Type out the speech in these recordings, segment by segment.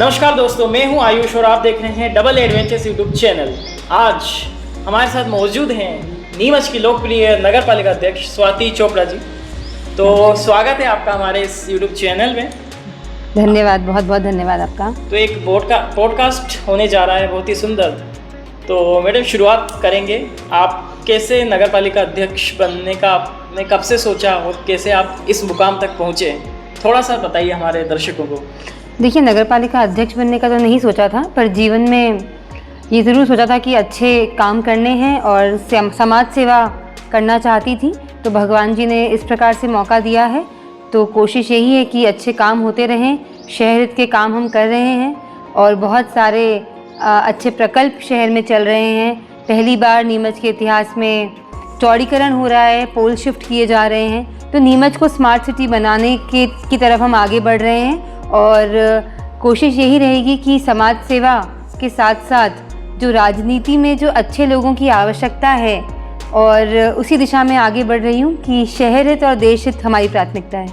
नमस्कार दोस्तों, मैं हूं आयुष और आप देख रहे हैं डबल एडवेंचर्स यूट्यूब चैनल। आज हमारे साथ मौजूद हैं नीमच की लोकप्रिय नगर पालिका अध्यक्ष स्वाति चोपड़ा जी। तो स्वागत है आपका हमारे इस यूट्यूब चैनल में। धन्यवाद, बहुत बहुत धन्यवाद आपका। तो एक पॉडकास्ट होने जा रहा है बहुत ही सुंदर। तो मैडम शुरुआत करेंगे, आप कैसे नगर पालिका अध्यक्ष बनने का आपने कब से सोचा और कैसे आप इस मुकाम तक पहुँचे, थोड़ा सा बताइए हमारे दर्शकों को। देखिए, नगर पालिका अध्यक्ष बनने का तो नहीं सोचा था, पर जीवन में ये ज़रूर सोचा था कि अच्छे काम करने हैं और समाज सेवा करना चाहती थी। तो भगवान जी ने इस प्रकार से मौका दिया है, तो कोशिश यही है कि अच्छे काम होते रहें। शहर के काम हम कर रहे हैं और बहुत सारे अच्छे प्रकल्प शहर में चल रहे हैं। पहली बार नीमच के इतिहास में चौड़ीकरण हो रहा है, पोल शिफ्ट किए जा रहे हैं। तो नीमच को स्मार्ट सिटी बनाने की तरफ हम आगे बढ़ रहे हैं और कोशिश यही रहेगी कि समाज सेवा के साथ साथ जो राजनीति में जो अच्छे लोगों की आवश्यकता है, और उसी दिशा में आगे बढ़ रही हूँ कि शहर हित और देश हित हमारी प्राथमिकता है।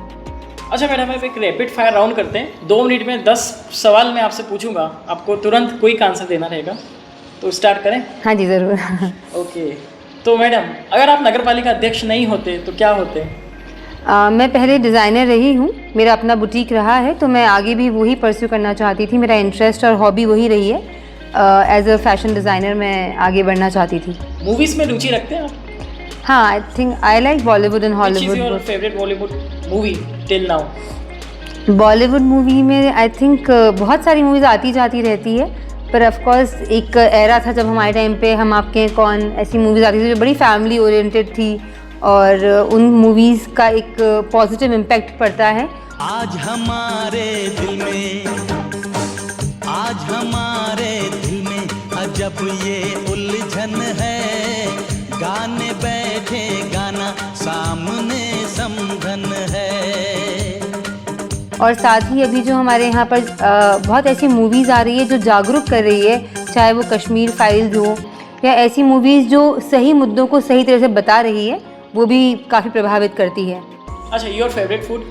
अच्छा मैडम, अब एक रैपिड फायर राउंड करते हैं। 2 मिनट में 10 सवाल मैं आपसे पूछूंगा, आपको तुरंत क्विक आंसर देना रहेगा। तो स्टार्ट करें? हाँ जी, ज़रूर। ओके, तो मैडम अगर आप नगर पालिका अध्यक्ष नहीं होते तो क्या होते? मैं पहले डिज़ाइनर रही हूँ, मेरा अपना बुटीक रहा है, तो मैं आगे भी वही परस्यू करना चाहती थी। मेरा इंटरेस्ट और हॉबी वही रही है। एज अ फैशन डिज़ाइनर मैं आगे बढ़ना चाहती थी। मूवीज़ में रुचि रखते हैं आप? हाँ, I like Bollywood and Hollywood. Your favourite Bollywood movie till now? Bollywood movie में आई थिंक बहुत सारी मूवीज़ आती जाती रहती है, पर ऑफ कोर्स एक एरा था जब हमारे टाइम पे हम आपके हैं कौन, ऐसी मूवीज़ आती थी जो बड़ी फैमिली ओरिएंटेड थी और उन मूवीज़ का एक पॉजिटिव इम्पैक्ट पड़ता है। आज हमारे दिल में, आज हमारे दिल में अजब ये उलझन है, गाने बैठे गाना सामने समझन है। और साथ ही अभी जो हमारे यहाँ पर बहुत ऐसी मूवीज़ आ रही है जो जागरूक कर रही है, चाहे वो कश्मीर फाइल्स हो या ऐसी मूवीज़ जो सही मुद्दों को सही तरह से बता रही है, वो भी काफ़ी प्रभावित करती है। अच्छा, your favourite food?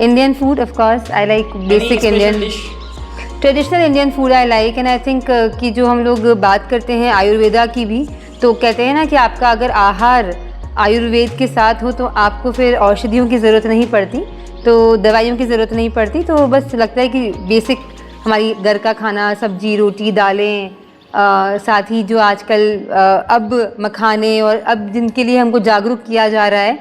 Indian food, of course I like basic Indian traditional Indian food I like. And I think कि जो हम लोग बात करते हैं आयुर्वेदा की भी, तो कहते हैं ना कि आपका अगर आहार आयुर्वेद के साथ हो तो आपको फिर औषधियों की ज़रूरत नहीं पड़ती, तो दवाइयों की ज़रूरत नहीं पड़ती। तो बस लगता है कि बेसिक हमारी घर का खाना, सब्जी रोटी दालें, साथ ही जो आजकल अब मखाने और अब जिनके लिए हमको जागरूक किया जा रहा है,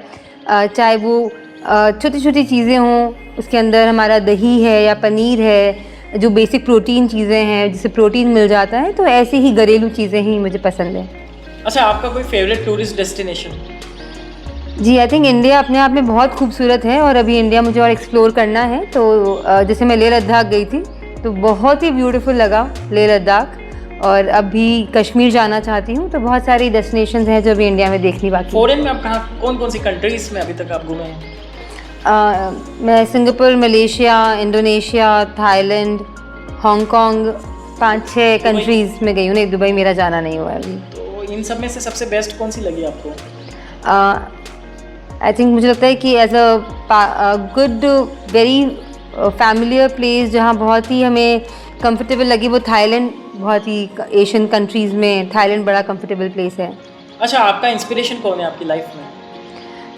चाहे वो छोटी छोटी चीज़ें हों, उसके अंदर हमारा दही है या पनीर है, जो बेसिक प्रोटीन चीज़ें हैं जिससे प्रोटीन मिल जाता है, तो ऐसे ही घरेलू चीज़ें ही मुझे पसंद है। अच्छा, आपका कोई फेवरेट टूरिस्ट डेस्टिनेशन? जी, आई थिंक इंडिया अपने आप में बहुत खूबसूरत है और अभी इंडिया मुझे और एक्सप्लोर करना है। तो जैसे मैं लेह लद्दाख गई थी तो बहुत ही ब्यूटीफुल लगा लेह लद्दाख, और अभी कश्मीर जाना चाहती हूँ। तो बहुत सारी डेस्टिनेशंस हैं जो अभी इंडिया में देखनी बाकी है। फॉरेन में आप कहाँ, कौन कौन सी कंट्रीज में अभी तक आप घूमे हैं? मैं Singapore, Malaysia, Indonesia, Thailand, Hong Kong, 5-6 countries में गई हूँ। नहीं, दुबई मेरा जाना नहीं हुआ अभी। तो इन सब में से सबसे बेस्ट कौन सी लगी आपको? आई थिंक मुझे लगता है कि as a good very familiar place जहाँ बहुत ही हमें कंफर्टेबल लगी, वो थाईलैंड। बहुत ही एशियन कंट्रीज़ में थाईलैंड बड़ा कंफर्टेबल प्लेस है। अच्छा, आपका इंस्पिरेशन कौन है आपकी लाइफ में?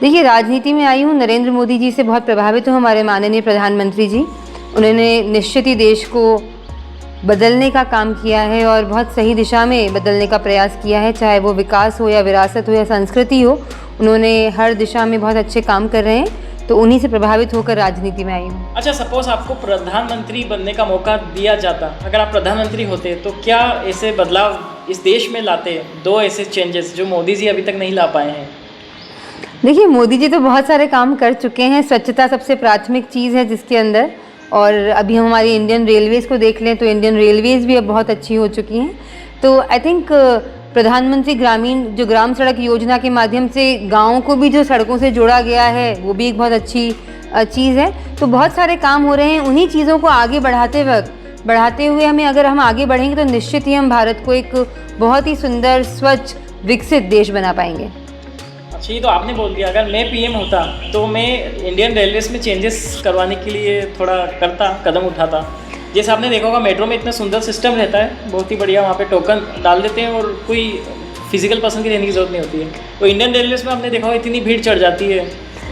देखिए, राजनीति में आई हूँ, नरेंद्र मोदी जी से बहुत प्रभावित हूँ, हमारे माननीय प्रधानमंत्री जी। उन्होंने निश्चित ही देश को बदलने का काम किया है और बहुत सही दिशा में बदलने का प्रयास किया है, चाहे वो विकास हो या विरासत हो या संस्कृति हो। उन्होंने हर दिशा में बहुत अच्छे काम कर रहे हैं, तो उन्हीं से प्रभावित होकर राजनीति में आई हूँ। अच्छा, सपोज आपको प्रधानमंत्री बनने का मौका दिया जाता, अगर आप प्रधानमंत्री होते तो क्या ऐसे बदलाव इस देश में लाते, 2 ऐसे चेंजेस जो मोदी जी अभी तक नहीं ला पाए हैं? देखिए, मोदी जी तो बहुत सारे काम कर चुके हैं। स्वच्छता सबसे प्राथमिक चीज़ है जिसके अंदर, और अभी हम हमारी इंडियन रेलवेज़ को देख लें तो इंडियन रेलवेज़ भी अब बहुत अच्छी हो चुकी हैं। तो आई थिंक प्रधानमंत्री ग्रामीण जो ग्राम सड़क योजना के माध्यम से गाँवों को भी जो सड़कों से जोड़ा गया है, वो भी एक बहुत अच्छी चीज़ है। तो बहुत सारे काम हो रहे हैं। उन्हीं चीज़ों को आगे बढ़ाते हुए अगर हम आगे बढ़ेंगे तो निश्चित ही हम भारत को एक बहुत ही सुंदर, स्वच्छ, विकसित देश बना पाएंगे। अच्छा, ये तो आपने बोल दिया। अगर मैं पीएम होता तो मैं इंडियन रेलवेज में चेंजेस करवाने के लिए थोड़ा कदम उठाता। जैसे आपने देखा होगा मेट्रो में इतना सुंदर सिस्टम रहता है, बहुत ही बढ़िया, वहाँ पे टोकन डाल देते हैं और कोई फिजिकल पर्सन की रहने की जरूरत नहीं होती है। तो इंडियन रेलवेज में आपने देखा होगा इतनी भीड़ चढ़ जाती है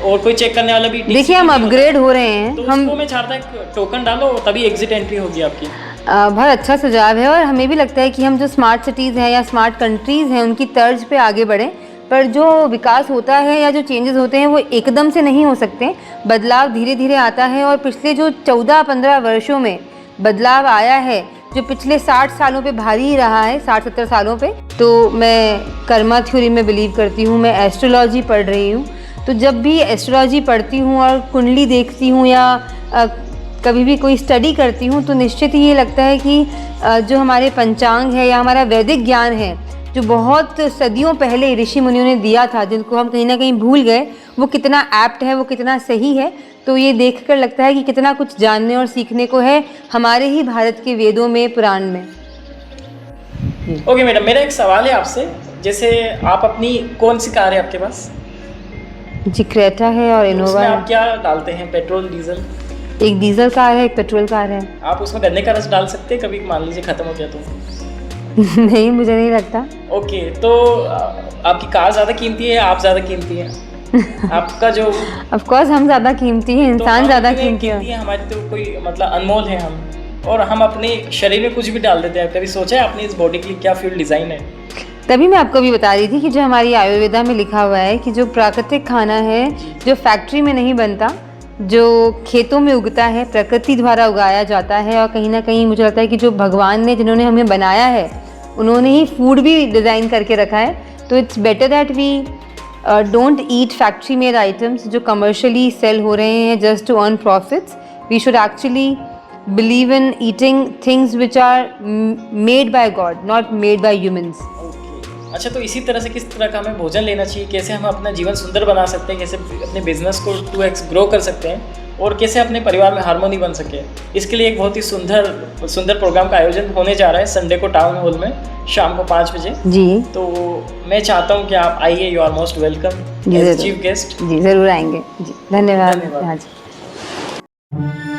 और कोई चेक करने वाला भी देखिए हम अपग्रेड हो रहे हैं। तो हम उसको मैं चाहता है टोकन डालो तभी एग्जिट एंट्री होगी आपकी। बहुत अच्छा सुझाव है और हमें भी लगता है कि हम जो स्मार्ट सिटीज़ हैं या स्मार्ट कंट्रीज़ हैं उनकी तर्ज पे आगे बढ़ें। पर जो विकास होता है या जो चेंजेस होते हैं वो एकदम से नहीं हो सकते, बदलाव धीरे धीरे आता है। और पिछले जो 14-15 वर्षों में बदलाव आया है, जो पिछले 60 सालों पे भारी ही रहा है, 60-70 सालों पे। तो मैं कर्मा थ्योरी में बिलीव करती हूँ, मैं एस्ट्रोलॉजी पढ़ रही हूँ। तो जब भी एस्ट्रोलॉजी पढ़ती हूँ और कुंडली देखती हूँ या कभी भी कोई स्टडी करती हूँ तो निश्चित ही ये लगता है कि जो हमारे पंचांग है या हमारा वैदिक ज्ञान है, जो बहुत सदियों पहले ऋषि मुनियों ने दिया था, जिनको हम कहीं ना कहीं भूल गए, वो कितना एप्ट है, वो कितना सही है। तो ये देखकर लगता है कि कितना कुछ जानने और सीखने को है हमारे ही भारत के वेदों में, पुराण में। ओके मैडम, मेरा एक सवाल है आपसे, जैसे आप अपनी कौन सी कार है आपके पास? जी क्रेटा है और इनोवा उसमें है। आप क्या डालते हैं, पेट्रोल डीजल? एक डीजल कार है, एक पेट्रोल कार है। आप उसमें गन्ने का रस डाल सकते हैं कभी, मान लीजिए खत्म हो गया तो? नहीं, मुझे नहीं लगता। ओके, तो आपकी कार ज़्यादा कीमती है, आप ज़्यादा कीमती हैं? आपका जो ऑफ कोर्स हम ज़्यादा कीमती हैं, तो इंसान ज़्यादा इतने कीमती कीमती है। है, हमारी तो कोई मतलब अनमोल है हम, और हम अपने शरीर में कुछ भी डाल देते हैं। कभी सोचा है आपने इस बॉडी के लिए क्या फ्यूल डिज़ाइन है? तभी मैं आपको भी बता रही थी कि जो हमारी आयुर्वेदा में लिखा हुआ है कि जो प्राकृतिक खाना है, जो फैक्ट्री में नहीं बनता, जो खेतों में उगता है, प्रकृति द्वारा उगाया जाता है, और कहीं ना कहीं मुझे लगता है कि जो भगवान ने, जिन्होंने हमें बनाया है, उन्होंने ही फूड भी डिज़ाइन करके रखा है। तो it's better that we don't eat factory made items जो कमर्शियली सेल हो रहे हैं just to earn profits. We should actually believe in eating things which are made by God, not made by humans. अच्छा, तो इसी तरह से किस तरह का हमें भोजन लेना चाहिए, कैसे हम अपना जीवन सुंदर बना सकते हैं, कैसे अपने बिजनेस को 2x ग्रो कर सकते हैं, और कैसे अपने परिवार में हार्मोनी बन सके, इसके लिए एक बहुत ही सुंदर प्रोग्राम का आयोजन होने जा रहा है संडे को टाउन हॉल में शाम को 5 बजे। जी, तो मैं चाहता हूँ कि आप आइए, you are most welcome as chief guest. जी ज़रूर आएंगे जी, धन्यवाद। धन्यवाद। हाँ जी।